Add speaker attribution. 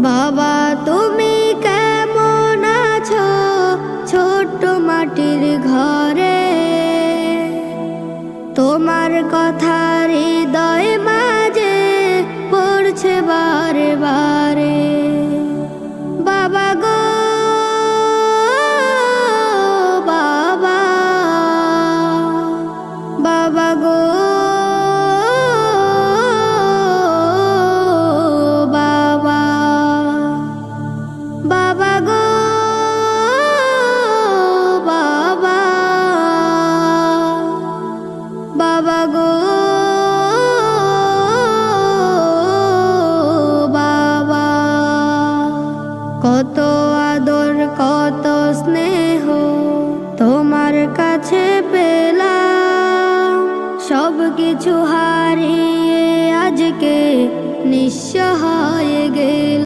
Speaker 1: বাবা তুমি কেমন আছো ছোট্ট মাটির ঘরে? তোমার কথা হৃদয় মাঝে পড়ছে বারে বারে। বাবা গো বাবা, বাবা গো বাবা, বাবা গো বাবা, বাবা গো বাবা। কত আদর কত স্নেহ তোমার কাছে পেলাম, সব কিছু হারিয়ে